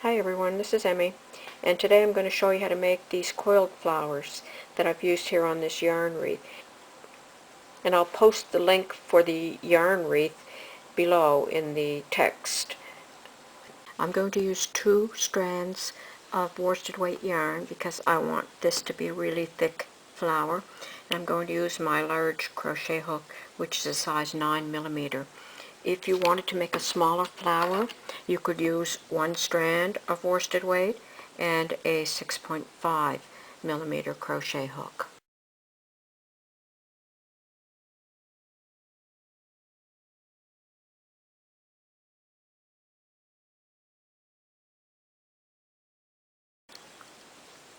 Hi everyone, this is Emmy, and today I'm going to show you how to make these coiled flowers that I've used here on this yarn wreath. And I'll post the link for the yarn wreath below in the text. I'm going to use 2 strands of worsted weight yarn because I want this to be a really thick flower. And I'm going to use my large crochet hook, which is a size 9mm. If you wanted to make a smaller flower, you could use 1 strand of worsted weight and a 6.5mm crochet hook.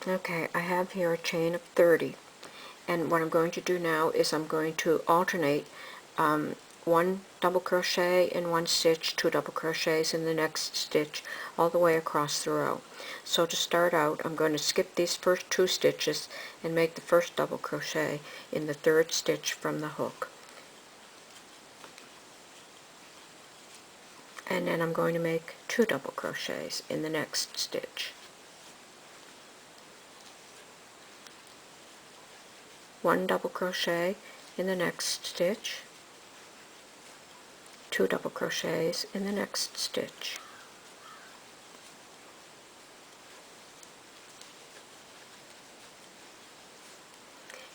Okay, I have here a chain of 30, and what I'm going to do now is I'm going to alternate 1 double crochet in 1 stitch, 2 double crochets in the next stitch, all the way across the row. So to start out, I'm going to skip these first 2 stitches and make the first double crochet in the 3rd stitch from the hook. And then I'm going to make 2 double crochets in the next stitch. 1 double crochet in the next stitch, 2 double crochets in the next stitch.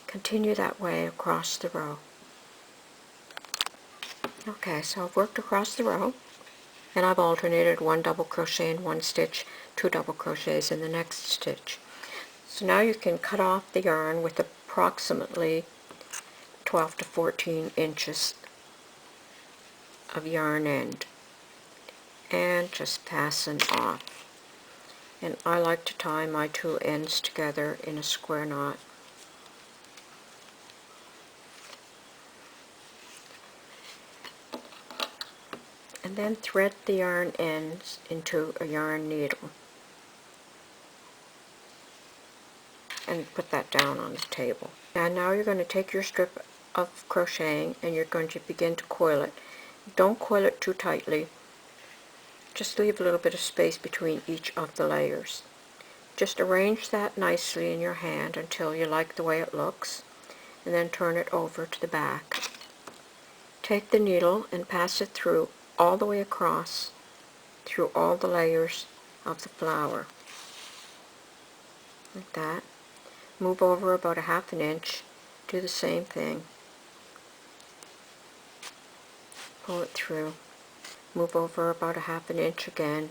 Continue that way across the row. Okay, so I've worked across the row, and I've alternated 1 double crochet in 1 stitch, 2 double crochets in the next stitch. So now you can cut off the yarn with approximately 12 to 14 inches of yarn end and just fasten off. And I like to tie my 2 ends together in a square knot. And then thread the yarn ends into a yarn needle and put that down on the table. And now you're going to take your strip of crocheting and you're going to begin to coil it. Don't coil it too tightly. Just leave a little bit of space between each of the layers. Just arrange that nicely in your hand until you like the way it looks, and then turn it over to the back. Take the needle and pass it through all the way across through all the layers of the flower, like that. Move over about a ½ inch, do the same thing, pull it through, move over about a ½ inch again,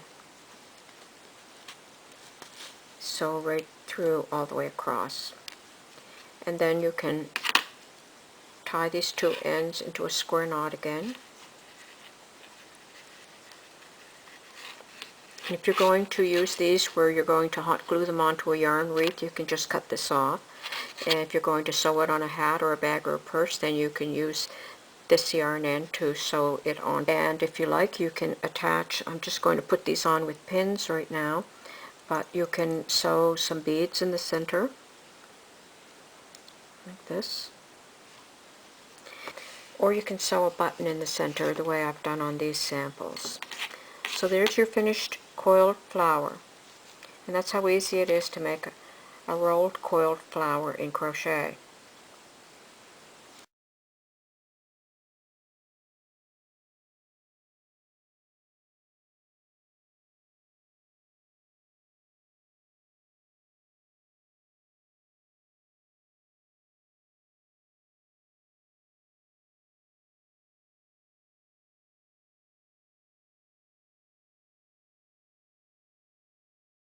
sew right through all the way across. And then you can tie these 2 ends into a square knot again. If you're going to use these where you're going to hot glue them onto a yarn wreath, you can just cut this off. And if you're going to sew it on a hat or a bag or a purse, then you can use this yarn end to sew it on. And if you like, you can attach, I'm just going to put these on with pins right now, but you can sew some beads in the center, like this. Or you can sew a button in the center the way I've done on these samples. So there's your finished coiled flower. And that's how easy it is to make a rolled coiled flower in crochet.